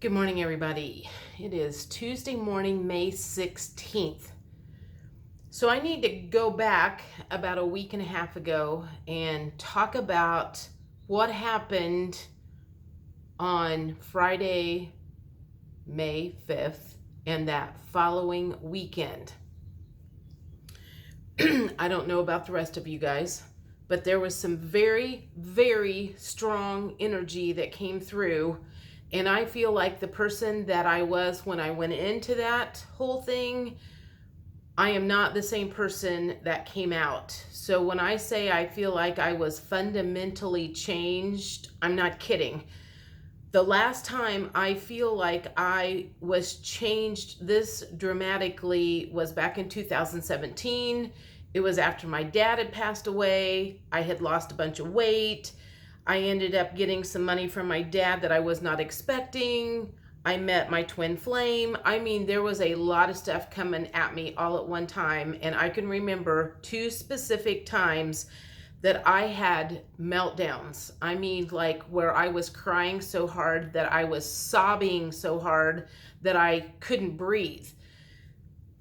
Good morning, everybody. It is Tuesday morning, May 16th. So I need to go back about a week and a half ago and talk about what happened on Friday, May 5th, and that following weekend. I don't know about the rest of you guys, but there was some very, very strong energy that came through. And I feel like the person that I was when I went into that whole thing, I am not the same person that came out. So when I say I feel like I was fundamentally changed, I'm not kidding. The last time I feel like I was changed this dramatically was back in 2017. It was after my dad had passed away. I had lost a bunch of weight. I ended up getting some money from my dad that I was not expecting. I met my twin flame. I mean, there was a lot of stuff coming at me all at one time. And I can remember two specific times that I had meltdowns. I mean, like where I was crying so hard that I was sobbing so hard that I couldn't breathe.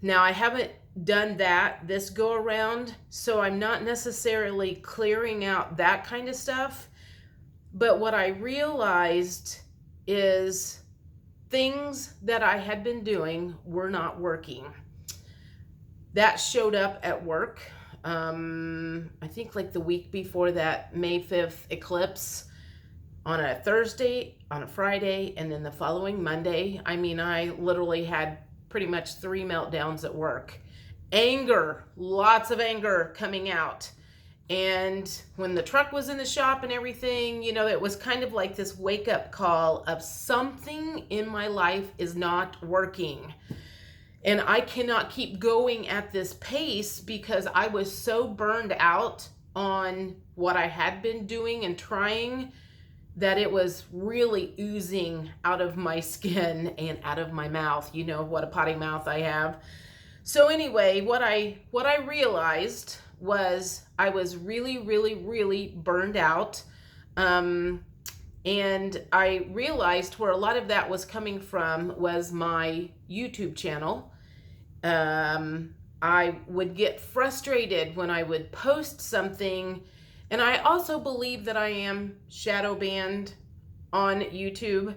Now, I haven't done that this go around, so I'm not necessarily clearing out that kind of stuff. But what I realized is things that I had been doing were not working. That showed up at work. I think like the week before that May 5th eclipse, on a Thursday, on a Friday, and then the following Monday. I mean, I literally had pretty much 3 meltdowns at work. Anger, lots of anger coming out. And when the truck was in the shop and everything, it was kind of like this wake up call of something in my life is not working. And I cannot keep going at this pace because I was so burned out on what I had been doing and trying that it was really oozing out of my skin and out of my mouth. You know what a potty mouth I have. So anyway, what I realized was I was really, really, really burned out. And I realized where a lot of that was coming from was my YouTube channel. I would get frustrated when I would post something. And I also believe that I am shadow banned on YouTube.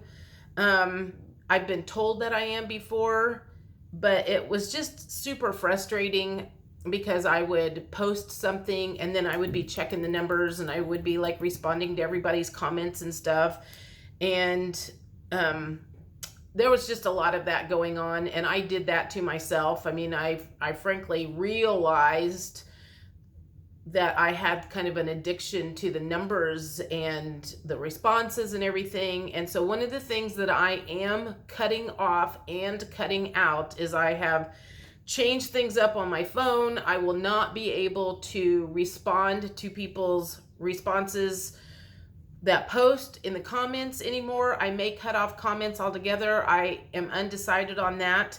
I've been told that I am before, but it was just super frustrating because I would post something and then I would be checking the numbers and I would be like responding to everybody's comments and stuff. And there was just a lot of that going on, and I did that to myself. I mean, I frankly realized that I had kind of an addiction to the numbers and the responses and everything. And so one of the things that I am cutting off and cutting out is I have changed things up on my phone. I will not be able to respond to people's responses that post in the comments anymore. I may cut off comments altogether. I am undecided on that.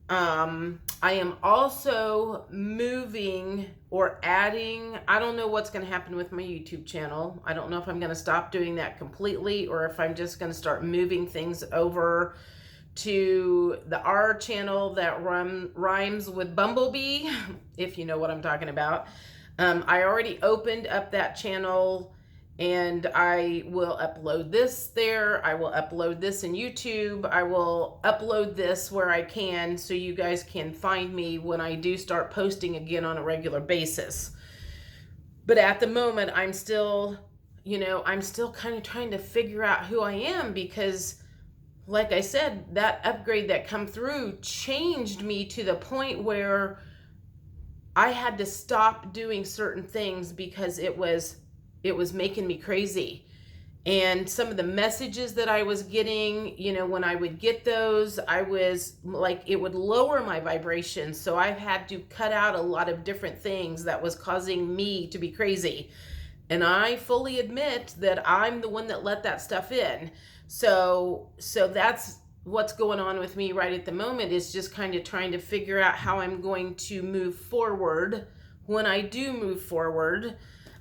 I am also moving or adding, I don't know what's going to happen with my YouTube channel. I don't know if I'm going to stop doing that completely or if I'm just going to start moving things over to the R channel that rhymes with Bumblebee, if you know what I'm talking about. I already opened up that channel and I will upload this there. I will upload this in YouTube. I will upload this where I can so you guys can find me when I do start posting again on a regular basis. But at the moment, I'm still kind of trying to figure out who I am because, like I said, that upgrade that come through changed me to the point where I had to stop doing certain things because it was making me crazy. And some of the messages that I was getting, when I would get those, I was like, it would lower my vibration. So I've had to cut out a lot of different things that was causing me to be crazy. And I fully admit that I'm the one that let that stuff in. So that's what's going on with me right at the moment, is just kind of trying to figure out how I'm going to move forward when I do move forward.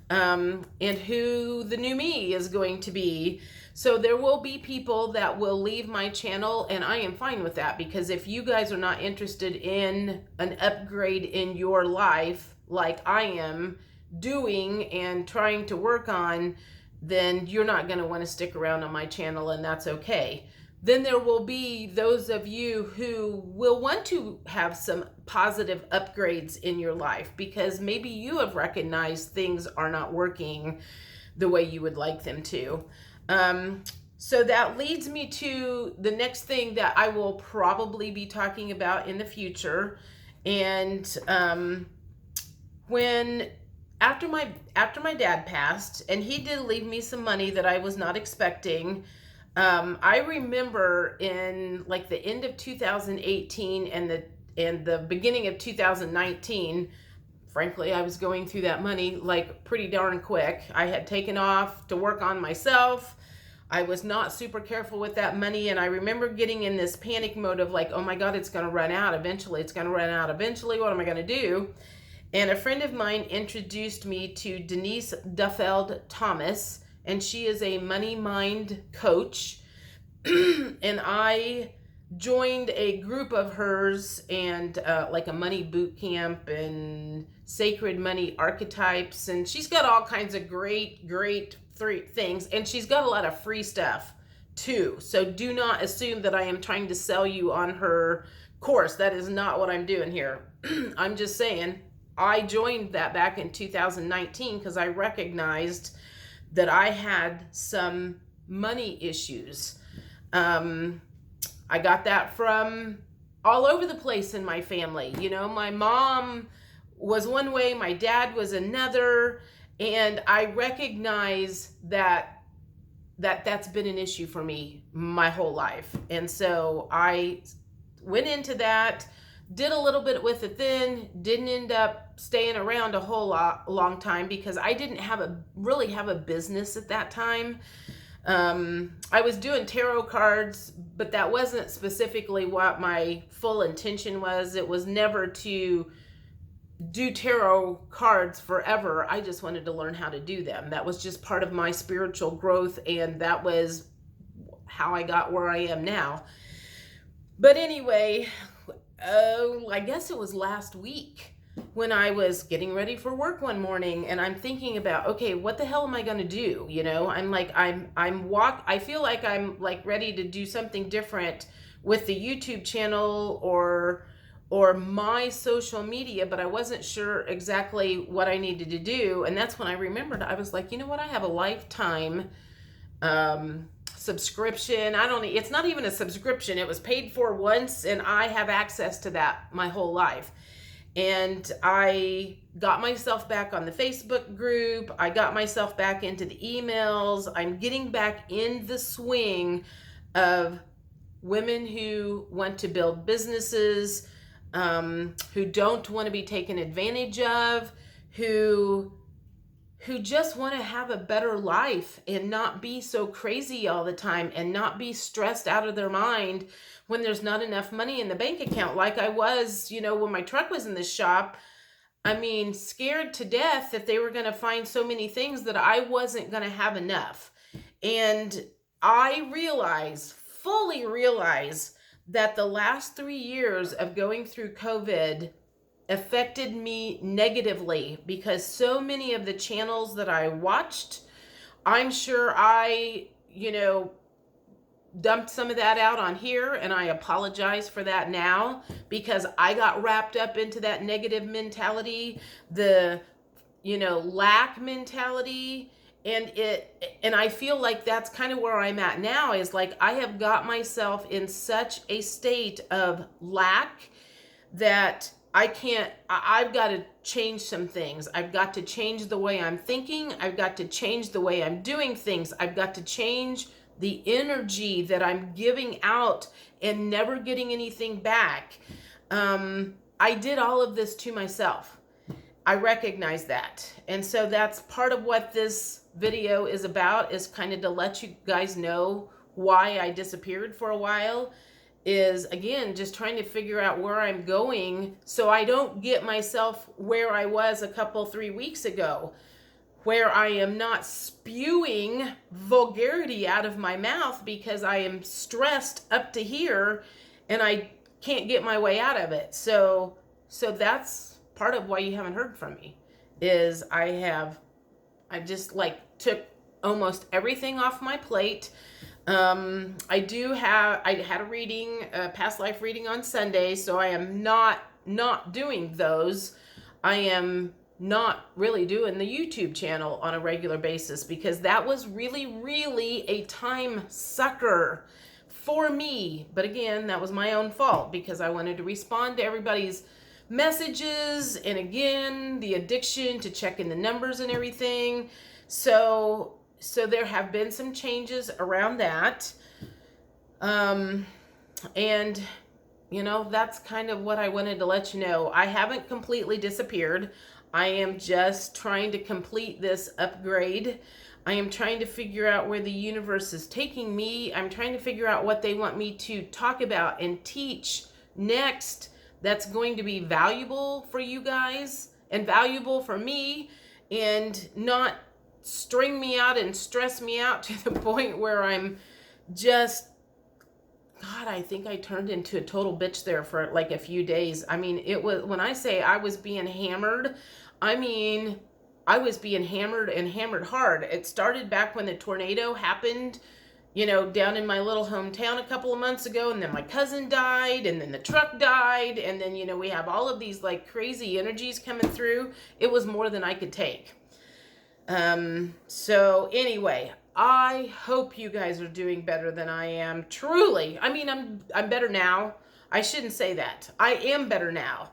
And who the new me is going to be. So there will be people that will leave my channel, and I am fine with that, because if you guys are not interested in an upgrade in your life like I am doing and trying to work on, then you're not going to want to stick around on my channel, and that's okay. Then there will be those of you who will want to have some positive upgrades in your life, because maybe you have recognized things are not working the way you would like them to. So that leads me to the next thing that I will probably be talking about in the future. And after my dad passed, and he did leave me some money that I was not expecting. I remember in like the end of 2018 and the beginning of 2019, frankly, I was going through that money like pretty darn quick. I had taken off to work on myself. I was not super careful with that money, and I remember getting in this panic mode of like, oh my God, it's going to run out eventually. It's going to run out eventually. What am I going to do? And a friend of mine introduced me to Denise Duffield Thomas, and she is a money mind coach. And I joined a group of hers, and like a money boot camp and sacred money archetypes. And she's got all kinds of great things, and she's got a lot of free stuff too. So do not assume that I am trying to sell you on her course. That is not what I'm doing here. I'm just saying I joined that back in 2019 because I recognized that I had some money issues. I got that from all over the place in my family. You know, my mom was one way, my dad was another, and I recognize that's been an issue for me my whole life. And so I went into that, did a little bit with it then, didn't end up staying around a whole long time because I didn't really have a business at that time. I was doing tarot cards, but that wasn't specifically what my full intention was. It was never to do tarot cards forever. I just wanted to learn how to do them. That was just part of my spiritual growth, and that was how I got where I am now. But anyway, I guess it was last week when I was getting ready for work one morning, and I'm thinking about, okay, what the hell am I going to do? You know, I feel like I'm like ready to do something different with the YouTube channel or my social media, but I wasn't sure exactly what I needed to do. And that's when I remembered, I was like, you know what? I have a lifetime subscription. It's not even a subscription. It was paid for once, and I have access to that my whole life. And I got myself back on the Facebook group. I got myself back into the emails. I'm getting back in the swing of women who want to build businesses, who don't want to be taken advantage of, who just want to have a better life and not be so crazy all the time and not be stressed out of their mind when there's not enough money in the bank account, like I was, you know, when my truck was in the shop. I mean, scared to death that they were going to find so many things that I wasn't going to have enough. And I fully realize that the last 3 years of going through COVID affected me negatively, because so many of the channels that I watched, I'm sure I, dumped some of that out on here, and I apologize for that now, because I got wrapped up into that negative mentality, the, lack mentality. And I feel like that's kind of where I'm at now, is like I have got myself in such a state of lack that I've got to change some things. I've got to change the way I'm thinking. I've got to change the way I'm doing things. I've got to change the energy that I'm giving out and never getting anything back. I did all of this to myself. I recognize that. And so that's part of what this video is about, is kind of to let you guys know why I disappeared for a while, is again, just trying to figure out where I'm going so I don't get myself where I was 3 weeks ago, where I am not spewing vulgarity out of my mouth because I am stressed up to here and I can't get my way out of it. So that's part of why you haven't heard from me, is I just like took almost everything off my plate. I had a reading, a past life reading on Sunday, so I am not doing those. I am not really doing the YouTube channel on a regular basis because that was really a time sucker for me. But again, that was my own fault because I wanted to respond to everybody's messages, and again, the addiction to checking the numbers and everything. So there have been some changes around that. And that's kind of what I wanted to let you know. I haven't completely disappeared. I am just trying to complete this upgrade. I am trying to figure out where the universe is taking me. I'm trying to figure out what they want me to talk about and teach next that's going to be valuable for you guys and valuable for me, and not string me out and stress me out to the point where I'm just, God, I think I turned into a total bitch there for like a few days. I mean, it was, when I say I was being hammered, I mean, I was being hammered and hammered hard. It started back when the tornado happened, down in my little hometown a couple of months ago, and then my cousin died, and then the truck died, and then, we have all of these like crazy energies coming through. It was more than I could take. So anyway, I hope you guys are doing better than I am. Truly. I mean, I'm better now. I shouldn't say that. I am better now.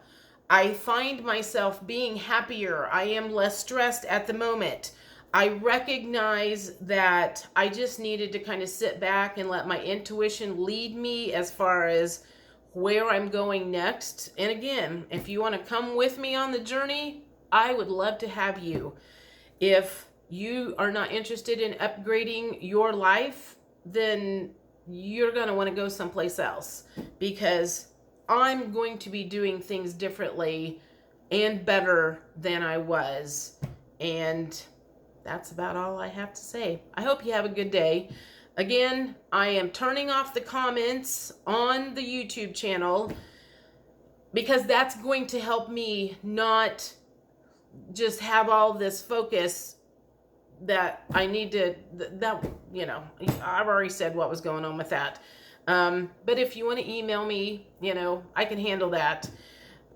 I find myself being happier. I am less stressed at the moment. I recognize that I just needed to kind of sit back and let my intuition lead me as far as where I'm going next. And again, if you want to come with me on the journey, I would love to have you. If you are not interested in upgrading your life, then you're going to want to go someplace else, because I'm going to be doing things differently and better than I was. And that's about all I have to say. I hope you have a good day. Again, I am turning off the comments on the YouTube channel because that's going to help me not just have all this focus that I need to, I've already said what was going on with that. But if you want to email me, I can handle that,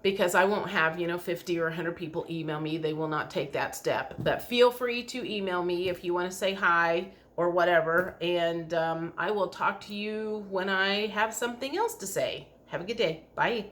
because I won't have, 50 or 100 people email me. They will not take that step. But feel free to email me if you want to say hi or whatever. And I will talk to you when I have something else to say. Have a good day. Bye.